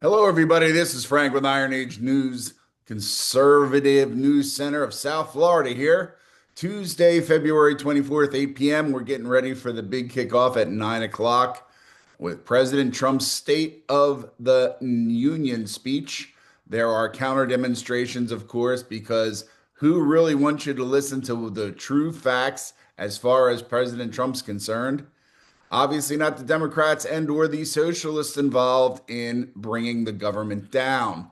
Hello, everybody. This is Frank with Iron Age News, conservative news center of South Florida here. Tuesday, February 24th, 8 p.m. We're getting ready for the big kickoff at 9 o'clock with President Trump's State of the Union speech. There are counter demonstrations, of course, because who really wants you to listen to the true facts as far as President Trump's concerned? Obviously, not the Democrats and or the socialists involved in bringing the government down.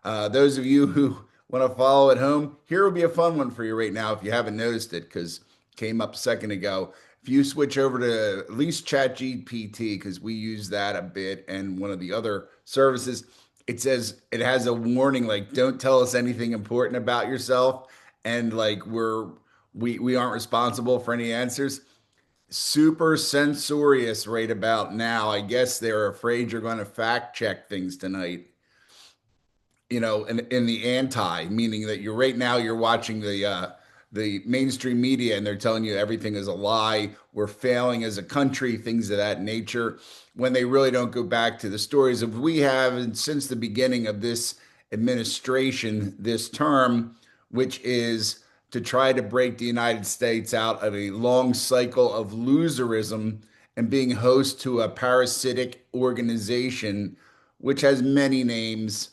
Those of you who want to follow at home, here will be a fun one for you right now if you haven't noticed it, because it came up a second ago. If you switch over to at least ChatGPT, because we use that a bit, and one of the other services, it says it has a warning like, "Don't tell us anything important about yourself," and like we aren't responsible for any answers. Super censorious right about now. I guess they're afraid you're going to fact check things tonight. In the anti, meaning that you're right now you're watching the mainstream media and they're telling you everything is a lie. We're failing as a country, things of that nature, when they really don't go back to the stories of we have and since the beginning of this administration, this term, which is to try to break the United States out of a long cycle of loserism and being host to a parasitic organization which has many names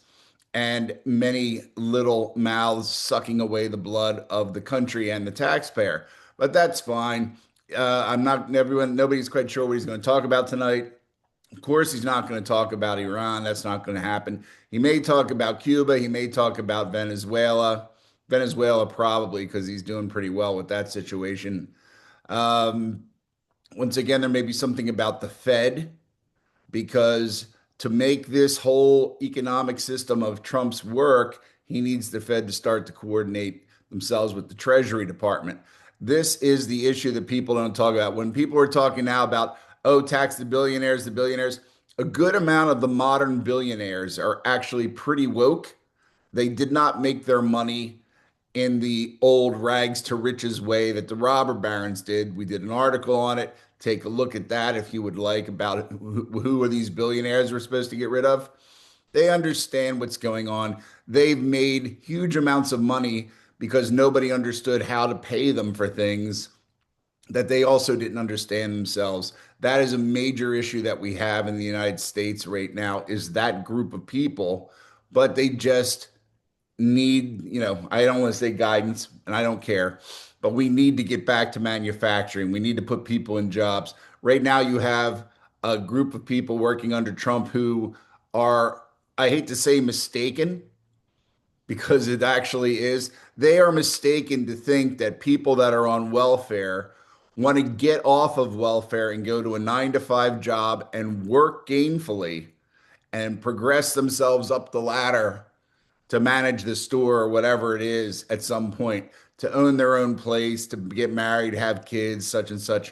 and many little mouths sucking away the blood of the country and the taxpayer. But that's fine. I'm not everyone, nobody's quite sure what he's going to talk about tonight. Of course, he's not going to talk about Iran. That's not going to happen. He may talk about Cuba. He may talk about Venezuela. Venezuela, probably, because he's doing pretty well with that situation. Um, Once again, there may be something about the Fed because to make this whole economic system of Trump's work, he needs the Fed to start to coordinate themselves with the Treasury Department. This is the issue that people don't talk about. When people are talking now about, oh, tax the billionaires, a good amount of the modern billionaires are actually pretty woke. They did not make their money in the old rags to riches way that the robber barons did. We did an article on it. Take a look at that if you would like about who are these billionaires we're supposed to get rid of. They understand what's going on. They've made huge amounts of money because nobody understood how to pay them for things that they also didn't understand themselves. That is a major issue that we have in the United States right now is that group of people, but they just need, I don't want to say guidance and I don't care, but we need to get back to manufacturing. We need to put people in jobs. Right now, you have a group of people working under Trump who are, I hate to say mistaken, because it actually is. They are mistaken to think that people that are on welfare want to get off of welfare and go to a 9 to 5 job and work gainfully and progress themselves up the ladder to manage the store or whatever it is at some point, to own their own place, to get married, have kids, such and such.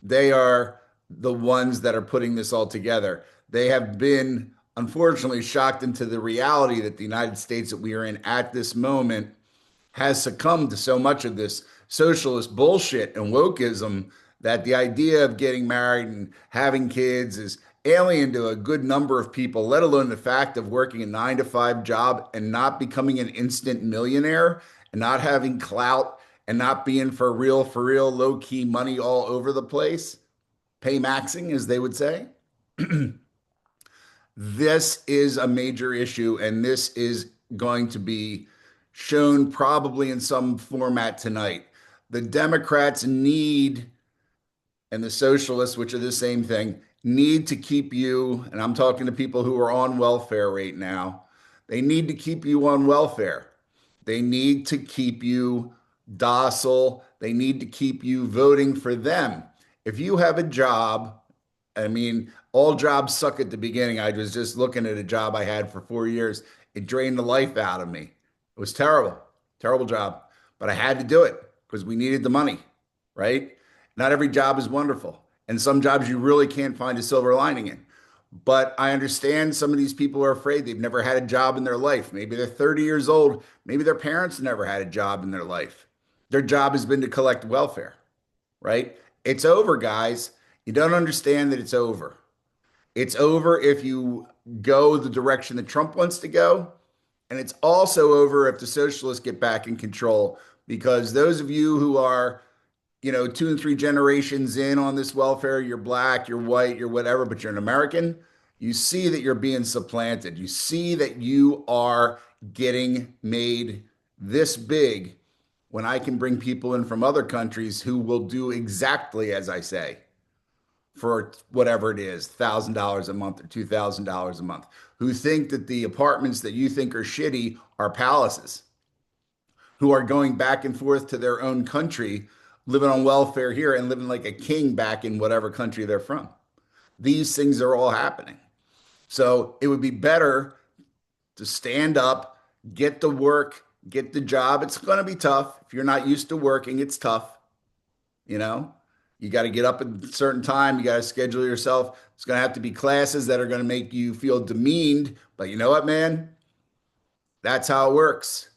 They are the ones that are putting this all together. They have been, unfortunately, shocked into the reality that the United States that we are in at this moment has succumbed to so much of this socialist bullshit and wokeism that the idea of getting married and having kids is alien to a good number of people, let alone the fact of working a 9 to 5 job and not becoming an instant millionaire and not having clout and not being for real, low key money all over the place, pay maxing, as they would say. This is a major issue, and this is going to be shown probably in some format tonight. The Democrats need, and the socialists, which are the same thing, need to keep you, and I'm talking to people who are on welfare right now, they need to keep you on welfare. They need to keep you docile. They need to keep you voting for them. If you have a job, I mean, all jobs suck at the beginning. I was just looking at a job I had for 4 years. It drained the life out of me. It was terrible, terrible job. But I had to do it because we needed the money, right? Not every job is wonderful. And some jobs you really can't find a silver lining in. But I understand some of these people are afraid. They've never had a job in their life. Maybe they're 30 years old. Maybe their parents never had a job in their life. Their job has been to collect welfare, right? It's over, guys. You don't understand that it's over. It's over if you go the direction that Trump wants to go. And it's also over if the socialists get back in control. Because those of you who are, two and three generations in on this welfare, you're black, you're white, you're whatever, but you're an American, you see that you're being supplanted. You see that you are getting made this big when I can bring people in from other countries who will do exactly as I say for whatever it is, $1,000 a month or $2,000 a month, who think that the apartments that you think are shitty are palaces, who are going back and forth to their own country, living on welfare here and living like a king back in whatever country they're from. These things are all happening. So it would be better to stand up, get the work, get the job. It's going to be tough. If you're not used to working, it's tough. You know, you got to get up at a certain time. You got to schedule yourself. It's going to have to be classes that are going to make you feel demeaned. But you know what, man? That's how it works.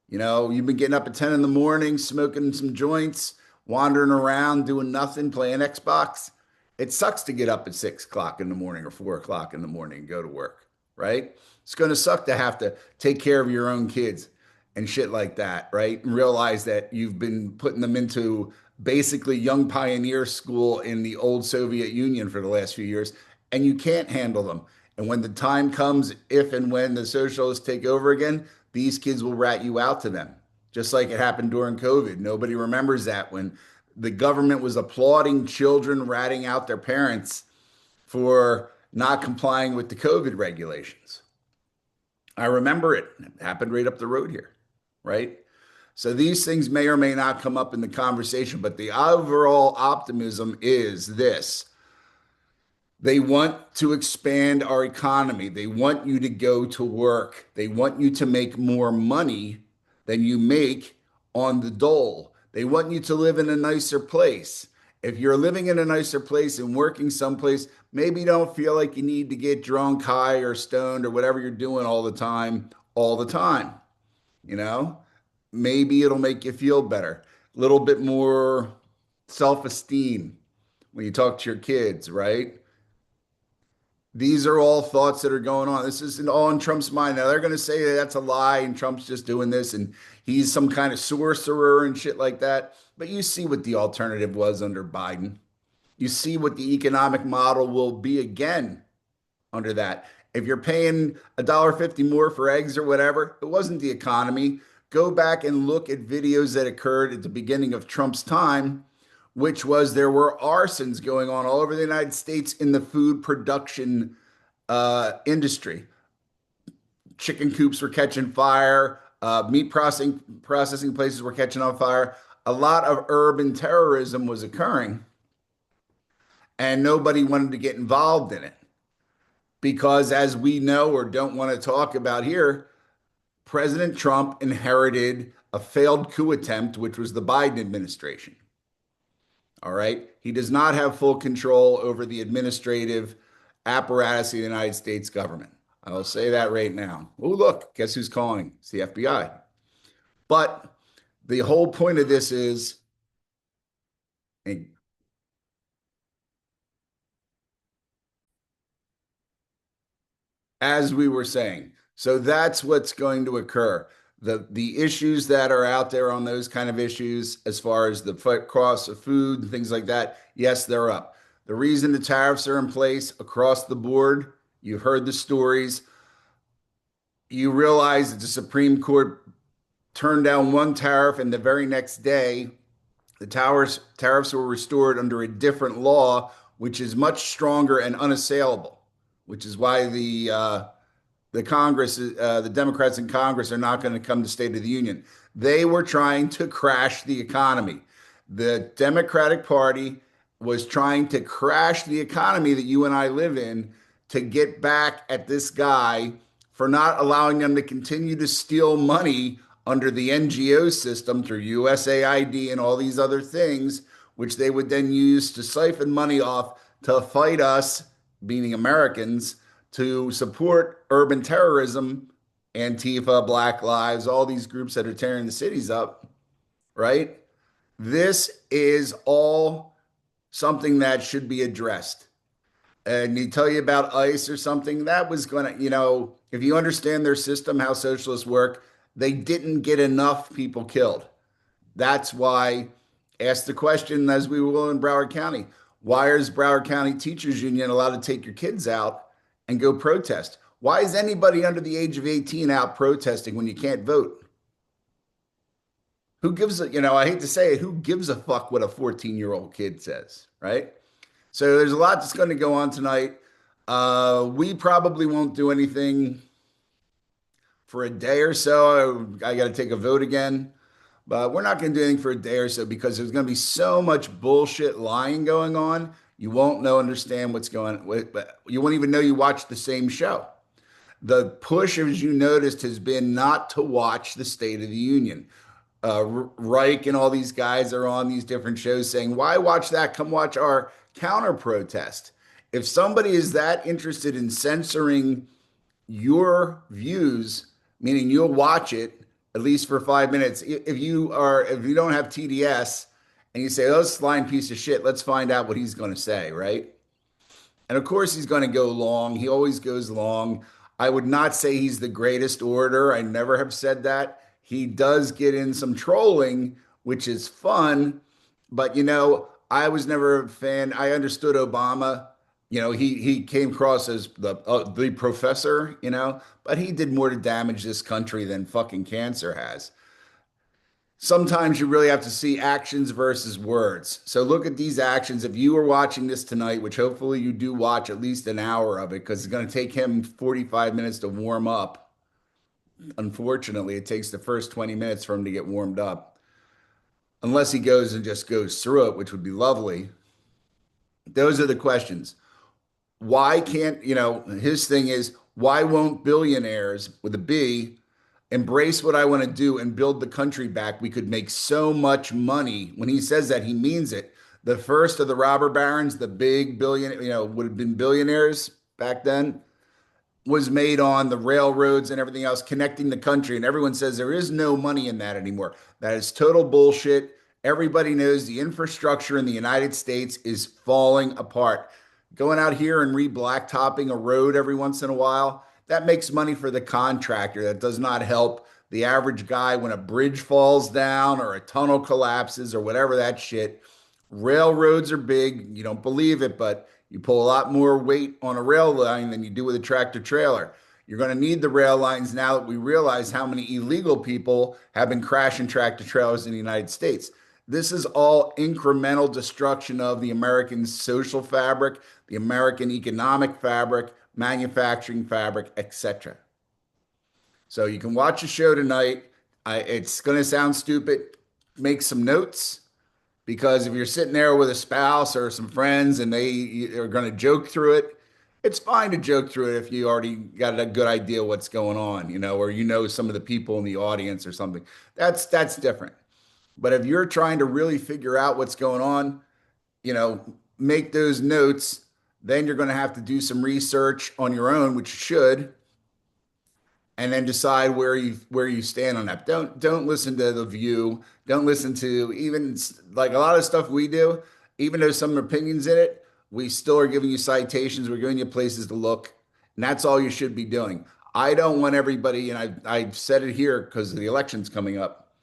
You've been getting up at 10 in the morning, smoking some joints, wandering around, doing nothing, playing Xbox. It sucks to get up at 6 o'clock in the morning or 4 o'clock in the morning and go to work, right? It's going to suck to have to take care of your own kids and shit like that, right? And realize that you've been putting them into basically young pioneer school in the old Soviet Union for the last few years, and you can't handle them. And when the time comes, if and when the socialists take over again, these kids will rat you out to them, just like it happened during COVID. Nobody remembers that when the government was applauding children ratting out their parents for not complying with the COVID regulations. I remember it. It happened right up the road here, right? So these things may or may not come up in the conversation, but the overall optimism is this: they want to expand our economy. They want you to go to work. They want you to make more money than you make on the dole. They want you to live in a nicer place. If you're living in a nicer place and working someplace, maybe you don't feel like you need to get drunk, high, or stoned, or whatever you're doing all the time. You know, maybe it'll make you feel better, a little bit more self-esteem when you talk to your kids, right? These are all thoughts that are going on. This isn't all in Trump's mind. Now they're going to say that that's a lie and Trump's just doing this and he's some kind of sorcerer and shit like that. But you see what the alternative was under Biden. You see what the economic model will be again under that. If you're paying $1.50 more for eggs or whatever, it wasn't the economy. Go back and look at videos that occurred at the beginning of Trump's time, which was there were arsons going on all over the United States in the food production industry. Chicken coops were catching fire, meat processing places were catching on fire. A lot of urban terrorism was occurring, and nobody wanted to get involved in it because, as we know or don't want to talk about here, President Trump inherited a failed coup attempt, which was the Biden administration. All right. He does not have full control over the administrative apparatus of the United States government. I will say that right now. Oh, look, guess who's calling? It's the FBI. But the whole point of this is, as we were saying, so that's what's going to occur. The issues that are out there on those kind of issues, as far as the cost of food and things like that, yes, they're up. The reason the tariffs are in place across the board, you've heard the stories. You realize that the Supreme Court turned down one tariff, and the very next day, the tariffs were restored under a different law, which is much stronger and unassailable, which is why the Congress, the Democrats in Congress are not going to come to State of the Union. They were trying to crash the economy. The Democratic Party was trying to crash the economy that you and I live in to get back at this guy for not allowing them to continue to steal money under the NGO system through USAID and all these other things, which they would then use to siphon money off to fight us, meaning Americans, to support urban terrorism, Antifa, Black Lives, all these groups that are tearing the cities up, right? This is all something that should be addressed. and he tell you about ICE or something, that was going to, if you understand their system, how socialists work, they didn't get enough people killed. That's why, ask the question as we will in Broward County. Why is Broward County Teachers Union allowed to take your kids out and go protest? Why is anybody under the age of 18 out protesting when you can't vote? Who gives a, I hate to say it, who gives a fuck what a 14-year-old kid says, right? So there's a lot that's going to go on tonight. We probably won't do anything for a day or so. I got to take a vote again, but we're not going to do anything for a day or so because there's going to be so much bullshit lying going on. You won't know, understand what's going on. You won't even know you watched the same show. The push, as you noticed, has been not to watch the State of the Union. Reich and all these guys are on these different shows saying, why watch that? Come watch our counter protest. If somebody is that interested in censoring your views, meaning you'll watch it at least for 5 minutes. If you don't have TDS and you say, oh, this lying piece of shit, let's find out what he's going to say, right? And of course, he's going to go long. He always goes long. I would not say he's the greatest orator. I never have said that. He does get in some trolling, which is fun. But, I was never a fan. I understood Obama. He came across as the professor, but he did more to damage this country than fucking cancer has. Sometimes you really have to see actions versus words. So look at these actions. If you are watching this tonight, which hopefully you do watch at least an hour of it, because it's going to take him 45 minutes to warm up. Unfortunately, it takes the first 20 minutes for him to get warmed up, unless he goes and just goes through it, which would be lovely. Those are the questions. Why can't, his thing is, why won't billionaires with a B embrace what I want to do and build the country back? We could make so much money. When he says that, he means it. The first of the robber barons, the big billion, would have been billionaires back then, was made on the railroads and everything else connecting the country. And everyone says there is no money in that anymore. That is total bullshit. Everybody knows the infrastructure in the United States is falling apart. Going out here and re-blacktopping a road every once in a while, that makes money for the contractor. That does not help the average guy when a bridge falls down or a tunnel collapses or whatever that shit. Railroads are big. You don't believe it, but you pull a lot more weight on a rail line than you do with a tractor trailer. You're going to need the rail lines now that we realize how many illegal people have been crashing tractor trailers in the United States. This is all incremental destruction of the American social fabric, the American economic fabric, manufacturing fabric, etc. So you can watch a show tonight. It's going to sound stupid. Make some notes, because if you're sitting there with a spouse or some friends and they are going to joke through it, it's fine to joke through it if you already got a good idea what's going on, or some of the people in the audience or something. That's different. But if you're trying to really figure out what's going on, you know, make those notes. Then you're going to have to do some research on your own, which you should, and then decide where you stand on that. Don't listen to the View. Don't listen to even like a lot of stuff we do. Even though some opinions in it, we still are giving you citations. We're giving you places to look, and that's all you should be doing. I don't want everybody, and I've said it here because the election's coming up.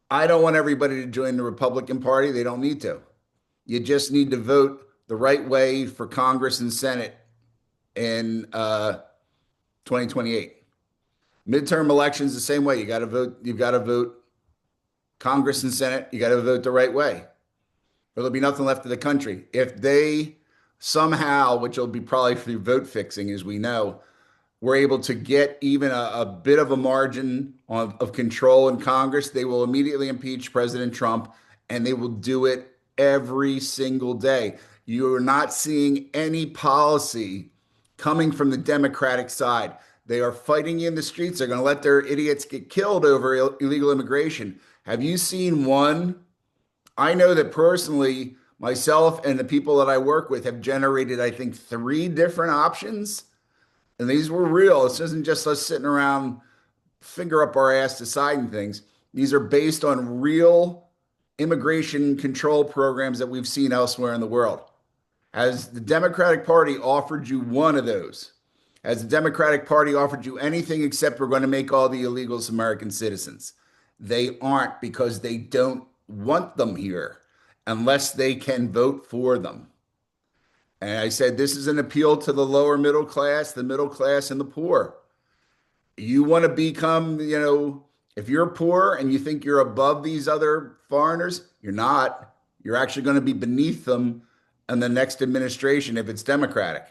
I don't want everybody to join the Republican Party. They don't need to. You just need to vote the right way for Congress and Senate in 2028. Midterm elections the same way. You got to vote. You've got to vote Congress and Senate. You got to vote the right way, or there'll be nothing left of the country. If they somehow, which will be probably through vote fixing, as we know, were able to get even a bit of a margin of control in Congress, they will immediately impeach President Trump, and they will do it every single day. You are not seeing any policy coming from the Democratic side. They are fighting you in the streets. They're going to let their idiots get killed over illegal immigration. Have you seen one? I know that personally, myself and the people that I work with have generated, I think, 3 different options. And these were real. This isn't just us sitting around finger up our ass deciding things. These are based on real immigration control programs that we've seen elsewhere in the world. Has the Democratic Party offered you one of those? Has the Democratic Party offered you anything except we're going to make all the illegals American citizens? They aren't because they don't want them here unless they can vote for them. And I said, this is an appeal to the lower middle class, and the poor. You want to become, if you're poor and you think you're above these other foreigners, you're not. You're actually going to be beneath them in the next administration if it's Democratic.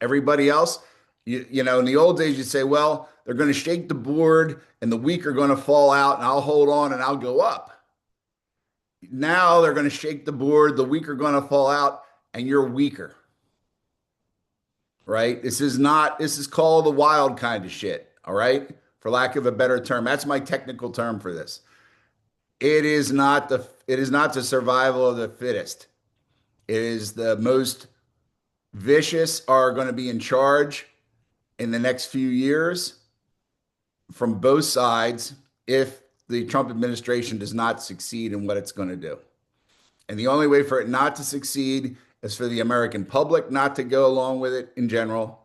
Everybody else, in the old days, you'd say, well, they're going to shake the board and the weak are going to fall out and I'll hold on and I'll go up. Now they're going to shake the board, the weak are going to fall out and you're weaker, right? This is called the wild kind of shit, all right? For lack of a better term. That's my technical term for this. It is not the survival of the fittest. It is the most vicious are going to be in charge in the next few years from both sides if the Trump administration does not succeed in what it's going to do. And the only way for it not to succeed is for the American public not to go along with it in general,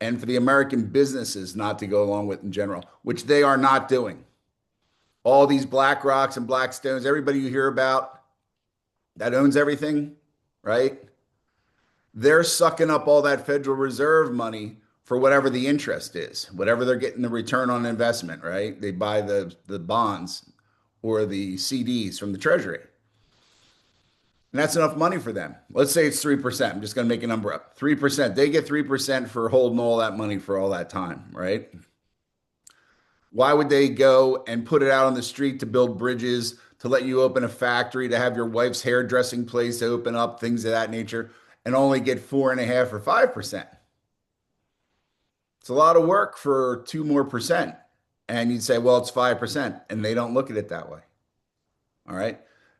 and for the American businesses not to go along with it in general, which they are not doing. All these Black Rocks and Blackstones, everybody you hear about that owns everything, right? They're sucking up all that Federal Reserve money for whatever the interest is, whatever they're getting the return on investment, right? They buy the bonds or the CDs from the Treasury. And that's enough money for them. Let's say it's 3%. I'm just going to make a number up. 3%. They get 3% for holding all that money for all that time, right? Why would they go and put it out on the street to build bridges, to let you open a factory, to have your wife's hairdressing place open up, things of that nature, and only get 4.5 or 5%? It's a lot of work for 2 more%. And you'd say, well, it's 5%. And they don't look at it that way. All right.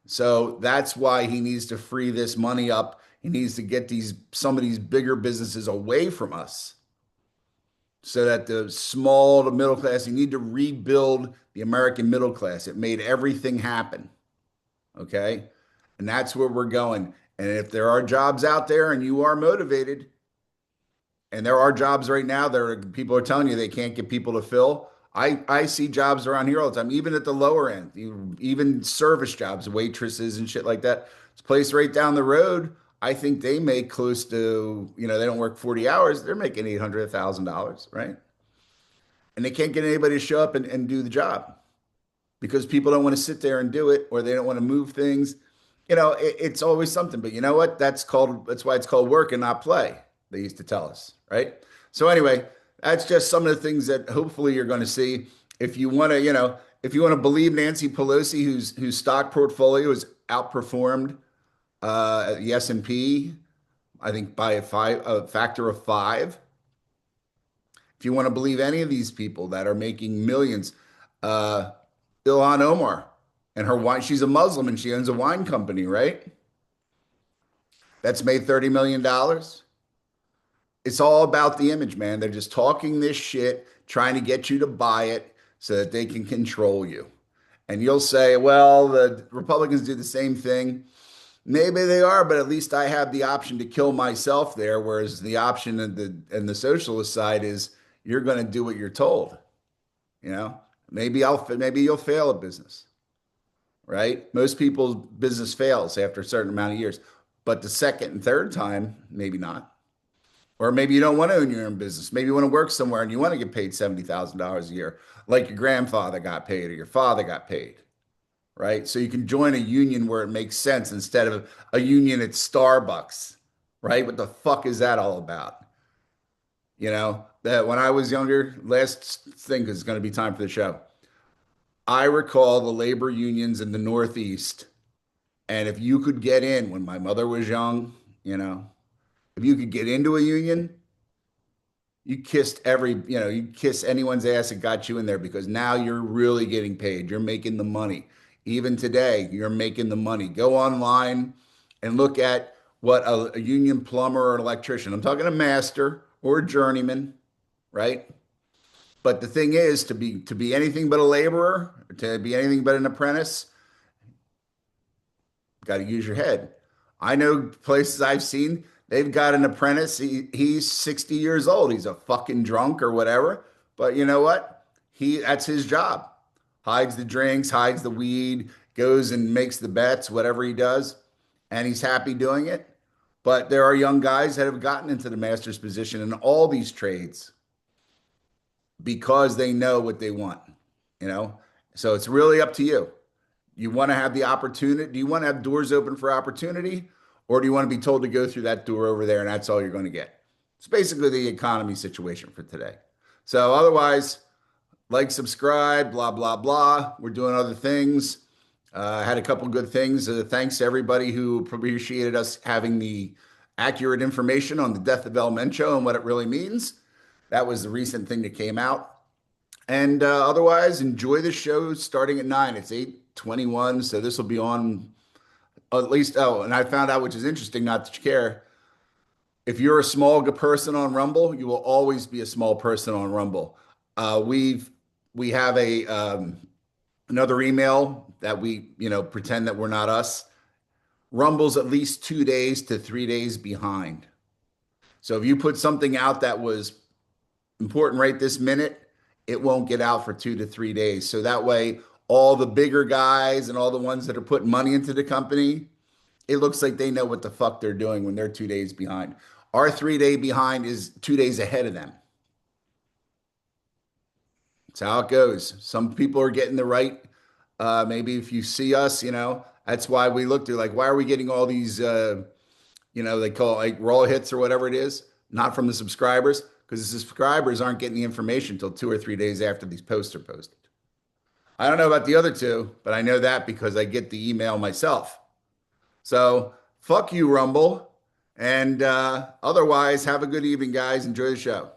So that's why he needs to free this money up. He needs to get some of these bigger businesses away from us so that the small to middle class, you need to rebuild the American middle class. It made everything happen. Okay. And that's where we're going. And if there are jobs out there and you are motivated, and there are jobs right now that people are telling you they can't get people to fill. I see jobs around here all the time, even at the lower end, even service jobs, waitresses and shit like that. It's a place right down the road. I think they make close to, they don't work 40 hours. They're making $800, $1,000, right? And they can't get anybody to show up and do the job because people don't want to sit there and do it, or they don't want to move things. It's always something, but you know what? That's why it's called work and not play. They used to tell us, right? So anyway, that's just some of the things that hopefully you're going to see. If you want to, if you want to believe Nancy Pelosi, whose stock portfolio has outperformed the S&P, I think by a factor of 5. If you want to believe any of these people that are making millions, uh, Ilhan Omar and her wine, she's a Muslim and she owns a wine company, right? That's made $30 million. It's all about the image, man. They're just talking this shit, trying to get you to buy it so that they can control you. And you'll say, well, the Republicans do the same thing. Maybe they are, but at least I have the option to kill myself there. Whereas the option and the socialist side is you're going to do what you're told. Maybe you'll fail at business, right? Most people's business fails after a certain amount of years, but the second and third time, maybe not. Or maybe you don't want to own your own business. Maybe you want to work somewhere and you want to get paid $70,000 a year, like your grandfather got paid or your father got paid, right? So you can join a union where it makes sense instead of a union at Starbucks, right? What the fuck is that all about? That when I was younger, last thing, because it's going to be time for the show. I recall the labor unions in the Northeast. And if you could get in when my mother was young, if you could get into a union, you kiss anyone's ass that got you in there because now you're really getting paid. You're making the money. Even today, you're making the money. Go online and look at what a union plumber or an electrician, I'm talking a master or a journeyman, right? But the thing is, to be anything but a laborer, to be anything but an apprentice, got to use your head. I know places I've seen, they've got an apprentice. He's 60 years old. He's a fucking drunk or whatever. But you know what? That's his job. Hides the drinks, hides the weed, goes and makes the bets, whatever he does, and he's happy doing it. But there are young guys that have gotten into the master's position in all these trades because they know what they want, you know? So it's really up to you. You want to have the opportunity? Do you want to have doors open for opportunity? Or do you want to be told to go through that door over there and that's all you're going to get? It's basically the economy situation for today. So otherwise, like, subscribe, blah, blah, blah. We're doing other things. Had a couple good things. Thanks to everybody who appreciated us having the accurate information on the death of El Mencho and what it really means. That was the recent thing that came out. And otherwise, enjoy the show starting at 9. It's 8:21, so this will be on at least. Oh, and I found out, which is interesting, not that you care. If you're a small person on Rumble, you will always be a small person on Rumble. We have a another email that we pretend that we're not us. Rumble's at least 2 days to 3 days behind. So if you put something out that was important right this minute, it won't get out for 2 to 3 days. So that way, all the bigger guys and all the ones that are putting money into the company, it looks like they know what the fuck they're doing when they're 2 days behind. Our 3 day behind is 2 days ahead of them. That's how it goes. Some people are getting the right. Maybe if you see us, that's why we look through like, why are we getting all these, they call it like raw hits or whatever it is, not from the subscribers, because the subscribers aren't getting the information until 2 or 3 days after these posts are posted. I don't know about the other two, but I know that because I get the email myself. So fuck you, Rumble. And otherwise, have a good evening, guys. Enjoy the show.